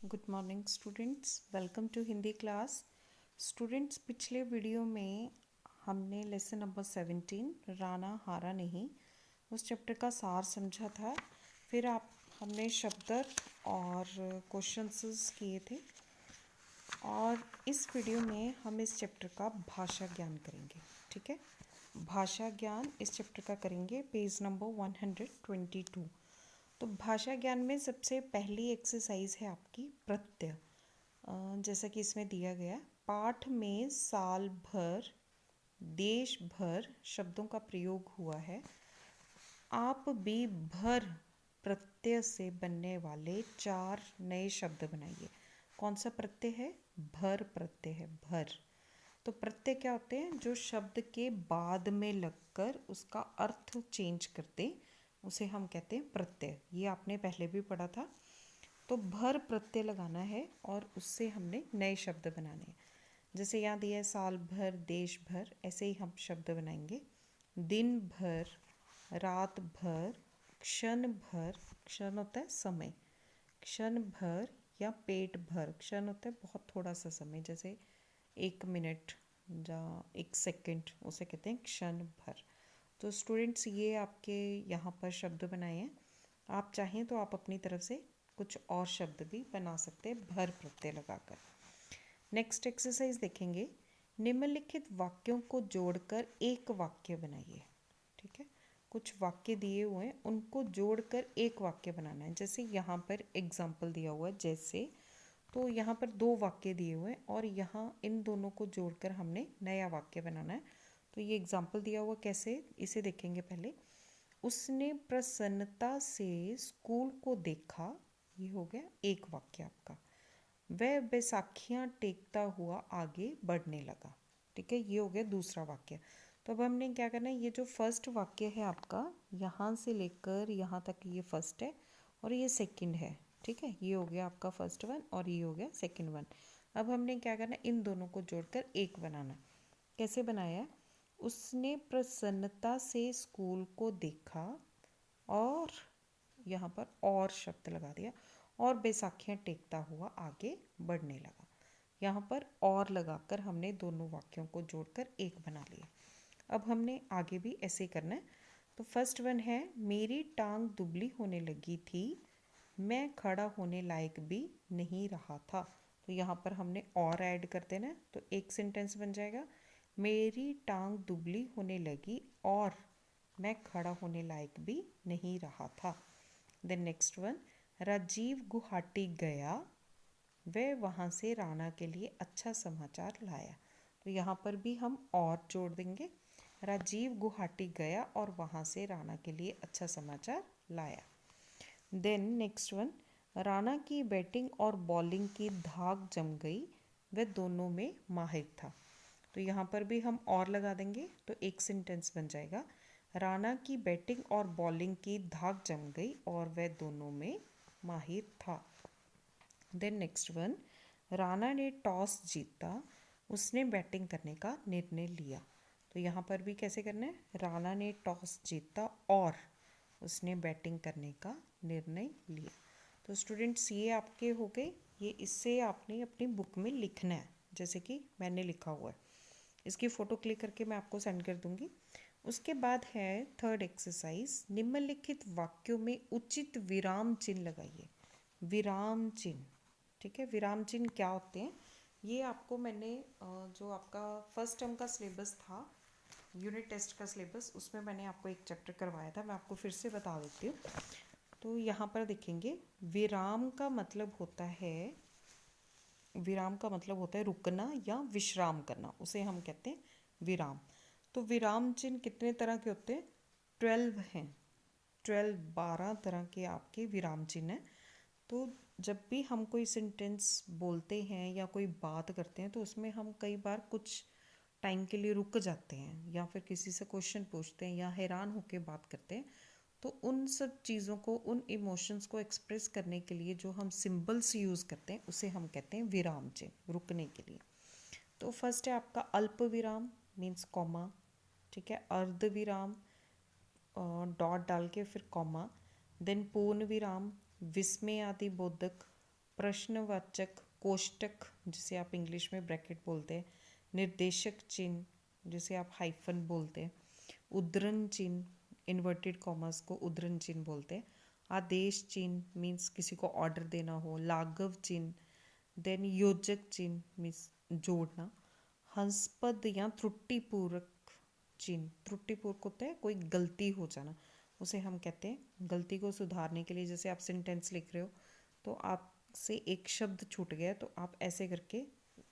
Good morning students, welcome to Hindi class. Students, पिछले video में हमने लेसन नंबर 17 राना हारा नहीं उस चैप्टर का सार समझा था। फिर हमने शब्द और क्वेश्चंस किए थे और इस वीडियो में हम इस चैप्टर का भाषा ज्ञान करेंगे। ठीक है, भाषा ज्ञान इस चैप्टर का करेंगे, पेज नंबर 122। तो भाषा ज्ञान में सबसे पहली एक्सरसाइज है आपकी प्रत्यय। जैसा कि इसमें दिया गया, पाठ में साल भर, देश भर शब्दों का प्रयोग हुआ है। आप भी भर प्रत्यय से बनने वाले 4 नए शब्द बनाइए। कौन सा प्रत्यय है? भर प्रत्यय है, भर। तो प्रत्यय क्या होते हैं? जो शब्द के बाद में लगकर उसका अर्थ चेंज करते, उसे हम कहते हैं प्रत्यय। ये आपने पहले भी पढ़ा था। तो भर प्रत्यय लगाना है और उससे हमने नए शब्द बनाने हैं। जैसे यहाँ दिया है साल भर, देश भर, ऐसे ही हम शब्द बनाएंगे। दिन भर, रात भर, क्षण भर, क्षण होता है समय, क्षण भर या पेट भर। क्षण होता है बहुत थोड़ा सा समय, जैसे 1 मिनट या 1 सेकंड, उसे कहते हैं क्षण भर। तो स्टूडेंट्स, ये आपके यहाँ पर शब्द बनाए हैं। आप चाहें तो आप अपनी तरफ से कुछ और शब्द भी बना सकते हैं भर प्रत्यय लगाकर। नेक्स्ट एक्सरसाइज देखेंगे, निम्नलिखित वाक्यों को जोड़कर एक वाक्य बनाइए। ठीक है, कुछ वाक्य दिए हुए हैं, उनको जोड़कर एक वाक्य बनाना है। जैसे यहाँ पर एग्जाम्पल दिया हुआ है, जैसे, तो यहाँ पर 2 वाक्य दिए हुए हैं और यहाँ इन दोनों को जोड़कर हमने नया वाक्य बनाना है। तो ये एग्जाम्पल दिया हुआ कैसे, इसे देखेंगे पहले। उसने प्रसन्नता से स्कूल को देखा, ये हो गया एक वाक्य आपका। वह बैसाखियाँ टेकता हुआ आगे बढ़ने लगा। ठीक है, ये हो गया दूसरा वाक्य। तो अब हमने क्या करना है, ये जो फर्स्ट वाक्य है आपका, यहाँ से लेकर यहाँ तक ये फर्स्ट है और ये सेकंड है। ठीक है, ये हो गया आपका फर्स्ट वन और ये हो गया सेकंड वन। अब हमने क्या करना है, इन दोनों को जोड़कर एक बनाना है। कैसे बनाया है? उसने प्रसन्नता से स्कूल को देखा और यहाँ पर और शब्द लगा दिया, और बैसाखियाँ टेकता हुआ आगे बढ़ने लगा। यहाँ पर और लगाकर हमने दोनों वाक्यों को जोड़कर एक बना लिया। अब हमने आगे भी ऐसे ही करना है। तो फर्स्ट वन है, मेरी टांग दुबली होने लगी थी, मैं खड़ा होने लायक भी नहीं रहा था। तो यहाँ पर हमने और ऐड कर देना है, तो एक सेंटेंस बन जाएगा, मेरी टांग दुबली होने लगी और मैं खड़ा होने लायक भी नहीं रहा था। Then next one, Rajiv Guwahati गया, वह वहाँ से राणा के लिए अच्छा समाचार लाया। तो यहाँ पर भी हम और जोड़ देंगे, राजीव गुवाहाटी गया और वहाँ से राणा के लिए अच्छा समाचार लाया। देन नेक्स्ट वन, राणा की बैटिंग और बॉलिंग की धाक जम गई, वह दोनों में माहिर था। तो यहाँ पर भी हम और लगा देंगे, तो एक सेंटेंस बन जाएगा, राणा की बैटिंग और बॉलिंग की धाक जम गई और वह दोनों में माहिर था। देन नेक्स्ट वन, राणा ने टॉस जीता, उसने बैटिंग करने का निर्णय लिया। तो यहाँ पर भी कैसे करना है, राणा ने टॉस जीता और उसने बैटिंग करने का निर्णय लिया। तो स्टूडेंट्स, ये आपके हो गए। ये इससे आपने अपनी बुक में लिखना है, जैसे कि मैंने लिखा हुआ है। इसकी फ़ोटो क्लिक करके मैं आपको सेंड कर दूंगी। उसके बाद है थर्ड एक्सरसाइज, निम्नलिखित वाक्यों में उचित विराम चिन्ह लगाइए। विराम चिन्ह, ठीक है, विराम चिन्ह क्या होते हैं, ये आपको मैंने जो आपका फर्स्ट टर्म का सिलेबस था, यूनिट टेस्ट का सिलेबस, उसमें मैंने आपको एक चैप्टर करवाया था। मैं आपको फिर से बता देती हूँ। तो यहाँ पर देखेंगे, विराम का मतलब होता है, विराम का मतलब होता है रुकना या विश्राम करना, उसे हम कहते हैं विराम। तो विराम चिन्ह कितने तरह के होते हैं? 12 हैं। 12 तरह के आपके विराम चिन्ह हैं। तो जब भी हम कोई सेंटेंस बोलते हैं या कोई बात करते हैं, तो उसमें हम कई बार कुछ टाइम के लिए रुक जाते हैं या फिर किसी से क्वेश्चन पूछते हैं या हैरान होकर बात करते हैं। तो उन सब चीज़ों को, उन इमोशंस को एक्सप्रेस करने के लिए जो हम सिंबल्स यूज़ करते हैं, उसे हम कहते हैं विराम चिन्ह, रुकने के लिए। तो फर्स्ट है आपका अल्प विराम, मीन्स कॉमा। ठीक है, अर्ध विराम, डॉट डाल के फिर कॉमा। देन पूर्ण विराम, विस्मय आदि बोधक, प्रश्नवाचक कोष्टक जिसे आप इंग्लिश में ब्रैकेट बोलते हैं, निर्देशक चिन्ह जिसे आप हाइफन बोलते हैं, उद्धरण चिन्ह इन्वर्टेड कॉमर्स को उद्धरण चिन्ह बोलते हैं, आदेश चिन्ह मीन्स किसी को ऑर्डर देना हो, लाघव चिन्ह, देन योजक चिन्ह मीन्स जोड़ना, हंसपद या त्रुटिपूर्वक चिन्ह, त्रुटिपूर्वक होता है कोई गलती हो जाना, उसे हम कहते हैं गलती को सुधारने के लिए। जैसे आप सेंटेंस लिख रहे हो तो आपसे एक शब्द छूट गया तो आप ऐसे करके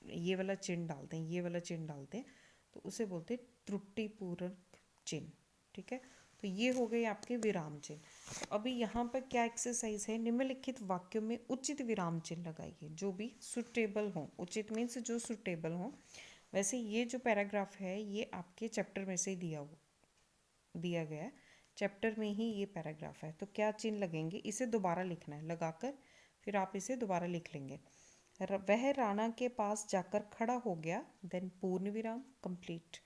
ये वाला चिन्ह डालते हैं, ये वाला चिन्ह डालते हैं, तो उसे बोलते हैं त्रुटिपूर्वक चिन्ह। ठीक है, तो ये हो गए आपके विराम चिन्ह। तो अभी यहाँ पर क्या एक्सरसाइज है, निम्नलिखित वाक्यों में उचित विराम चिन्ह लगाइए जो भी सुटेबल हो। उचित मीन्स जो सुटेबल हो। वैसे ये जो पैराग्राफ है ये आपके चैप्टर में से ही दिया गया है, चैप्टर में ही ये पैराग्राफ है। तो क्या चिन्ह लगेंगे, इसे दोबारा लिखना है, लगाकर फिर आप इसे दोबारा लिख लेंगे। वह राणा के पास जाकर खड़ा हो गया, देन पूर्ण विराम कंप्लीट।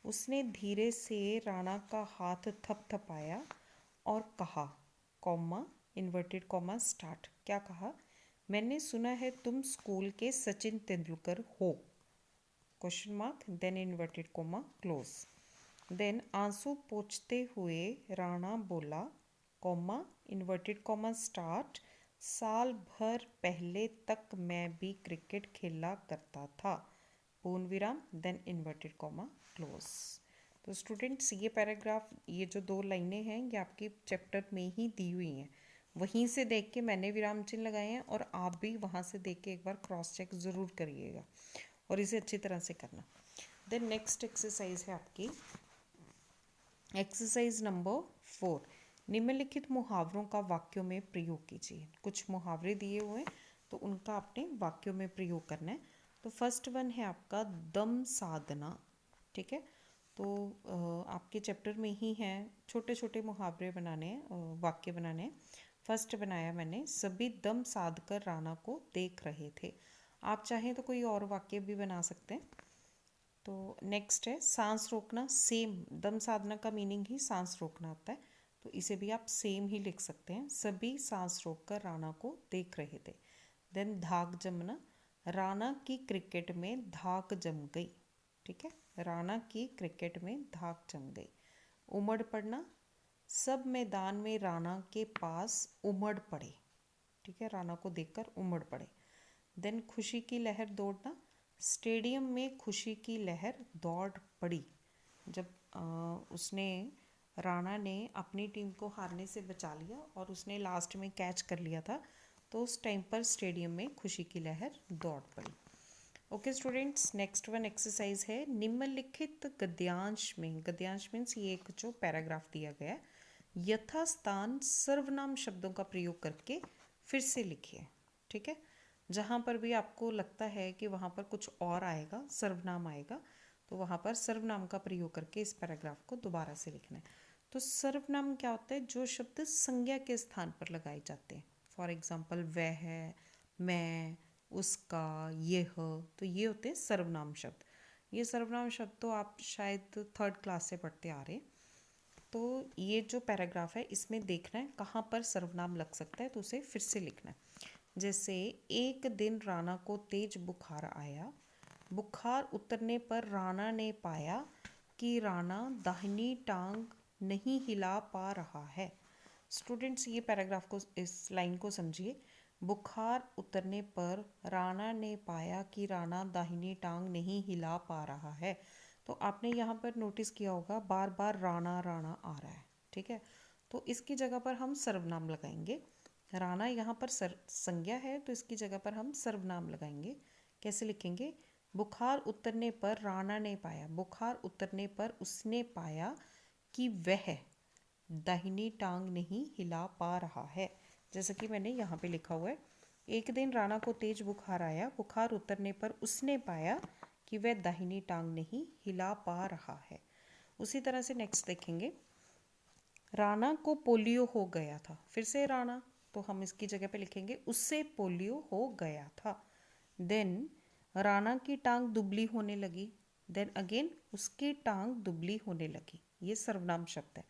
उसने धीरे से राणा का हाथ थपथपाया और कहा, कॉमा इन्वर्टेड कॉमा स्टार्ट। क्या कहा, मैंने सुना है तुम स्कूल के सचिन तेंदुलकर हो, question mark, then inverted comma close. Then आंसू पोंछते हुए राणा बोला, कॉमा इन्वर्टेड कॉमा स्टार्ट, साल भर पहले तक मैं भी क्रिकेट खेला करता था, पूर्ण विराम, देन इन्वर्टेड कॉमा क्लोज। तो स्टूडेंट्स ये पैराग्राफ, ये जो 2 लाइनें हैं ये आपके चैप्टर में ही दी हुई हैं, वहीं से देख के मैंने विराम चिन्ह लगाए हैं और आप भी वहाँ से देख के एक बार क्रॉस चेक ज़रूर करिएगा और इसे अच्छी तरह से करना। देन नेक्स्ट एक्सरसाइज है आपकी एक्सरसाइज नंबर 4। निम्नलिखित मुहावरों का वाक्यों में प्रयोग कीजिए। कुछ मुहावरे दिए हुए हैं तो उनका आपने वाक्यों में प्रयोग करना है। तो फर्स्ट वन है आपका दम साधना। ठीक है, तो आपके चैप्टर में ही है, छोटे छोटे मुहावरे बनाने हैं, वाक्य बनाने हैं। फर्स्ट बनाया मैंने, सभी दम साध कर राणा को देख रहे थे। आप चाहें तो कोई और वाक्य भी बना सकते हैं। तो नेक्स्ट है सांस रोकना, सेम दम साधना का मीनिंग ही सांस रोकना होता है, तो इसे भी आप सेम ही लिख सकते हैं, सभी सांस रोककर राणा को देख रहे थे। देन धाक जमना, राणा की क्रिकेट में धाक जम गई। ठीक है, राणा की क्रिकेट में धाक जम गई। उमड़ पड़ना, सब मैदान में राणा के पास उमड़ पड़े। ठीक है, राणा को देखकर उमड़ पड़े। देन खुशी की लहर दौड़ना, स्टेडियम में खुशी की लहर दौड़ पड़ी। जब राणा ने अपनी टीम को हारने से बचा लिया और उसने लास्ट में कैच कर लिया था, तो उस टाइम पर स्टेडियम में खुशी की लहर दौड़ पड़ी। Okay students, next one exercise है, निम्नलिखित गद्यांश में, गद्यांश मीन्स ये एक जो पैराग्राफ दिया गया है, यथास्थान सर्वनाम शब्दों का प्रयोग करके फिर से लिखिए। ठीक है, जहाँ पर भी आपको लगता है कि वहाँ पर कुछ और आएगा, सर्वनाम आएगा, तो वहाँ पर सर्वनाम का प्रयोग करके इस पैराग्राफ को दोबारा से लिखना है। तो सर्वनाम क्या होता है, जो शब्द संज्ञा के स्थान पर लगाए जाते हैं। फॉर एग्जाम्पल वह, मैं, उसका, यह, तो ये होते हैं सर्वनाम शब्द। ये सर्वनाम शब्द तो आप शायद 3rd क्लास से पढ़ते आ रहे हैं। तो ये जो पैराग्राफ है इसमें देखना है कहाँ पर सर्वनाम लग सकता है, तो उसे फिर से लिखना है। जैसे एक दिन राणा को तेज बुखार आया, बुखार उतरने पर राणा ने पाया कि राणा दाहिनी टांग नहीं हिला पा रहा है। स्टूडेंट्स ये पैराग्राफ को, इस लाइन को समझिए, बुखार उतरने पर राणा ने पाया कि राणा दाहिनी टांग नहीं हिला पा रहा है। तो आपने यहाँ पर नोटिस किया होगा बार बार राणा राणा आ रहा है। ठीक है, तो इसकी जगह पर हम सर्वनाम लगाएंगे। राणा यहाँ पर संज्ञा है तो इसकी जगह पर हम सर्वनाम लगाएंगे। कैसे लिखेंगे, बुखार उतरने पर राणा ने पाया, बुखार उतरने पर उसने पाया कि वह दाहिनी टांग नहीं हिला पा रहा है। जैसा कि मैंने यहाँ पे लिखा हुआ है, एक दिन राणा को तेज बुखार आया, बुखार उतरने पर उसने पाया कि वह दाहिनी टांग नहीं हिला पा रहा है। उसी तरह से नेक्स्ट देखेंगे, राणा को पोलियो हो गया था। फिर से राणा, तो हम इसकी जगह पे लिखेंगे उससे पोलियो हो गया था। देन राणा की टांग दुबली होने लगी। देन अगेन उसकी टांग दुबली होने लगी, ये सर्वनाम शब्द है।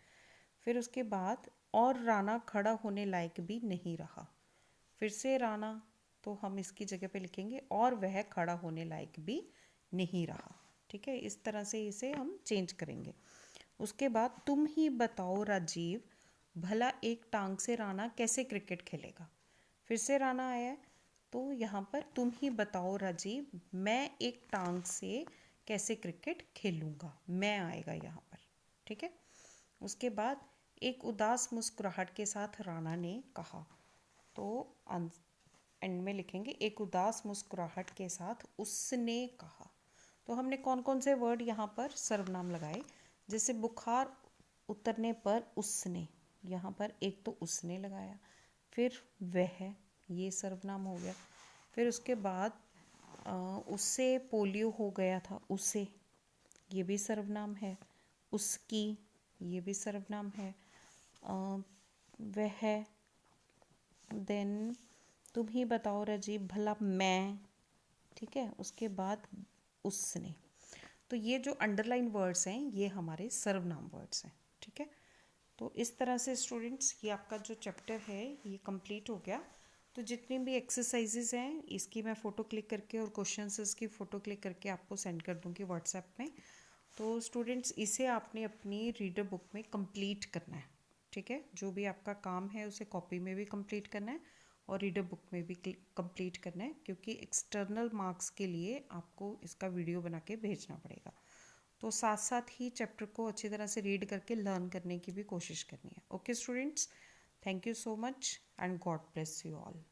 फिर उसके बाद और राणा खड़ा होने लायक भी नहीं रहा। फिर से राणा, तो हम इसकी जगह पे लिखेंगे और वह खड़ा होने लायक भी नहीं रहा। ठीक है, इस तरह से इसे हम चेंज करेंगे। उसके बाद तुम ही बताओ राजीव, भला एक टांग से राणा कैसे क्रिकेट खेलेगा। फिर से राणा आया है, तो यहाँ पर तुम ही बताओ राजीव, मैं एक टांग से कैसे क्रिकेट खेलूँगा, मैं आएगा यहाँ पर। ठीक है, उसके बाद एक उदास मुस्कुराहट के साथ राणा ने कहा, तो एंड में लिखेंगे एक उदास मुस्कुराहट के साथ उसने कहा। तो हमने कौन कौन से वर्ड यहाँ पर सर्वनाम लगाए, जैसे बुखार उतरने पर उसने, यहाँ पर एक तो उसने लगाया, फिर वह, ये सर्वनाम हो गया। फिर उसके बाद उससे पोलियो हो गया था, उसे, ये भी सर्वनाम है। उसकी, ये भी सर्वनाम है। वह, देन तुम ही बताओ राजीव, भला मैं, ठीक है। उसके बाद उसने। तो ये जो अंडरलाइन वर्ड्स हैं ये हमारे सर्वनाम वर्ड्स हैं। ठीक है, तो इस तरह से स्टूडेंट्स ये आपका जो चैप्टर है ये कंप्लीट हो गया। तो जितनी भी एक्सरसाइजेज हैं इसकी मैं फ़ोटो क्लिक करके और क्वेश्चंस की फ़ोटो क्लिक करके आपको सेंड कर दूँगी व्हाट्सएप में। तो स्टूडेंट्स इसे आपने अपनी रीडर बुक में कंप्लीट करना है। ठीक है, जो भी आपका काम है उसे कॉपी में भी कंप्लीट करना है और रीडर बुक में भी कंप्लीट करना है, क्योंकि एक्सटर्नल मार्क्स के लिए आपको इसका वीडियो बना के भेजना पड़ेगा। तो साथ साथ ही चैप्टर को अच्छी तरह से रीड करके लर्न करने की भी कोशिश करनी है। Okay students, thank you so much and God bless you all.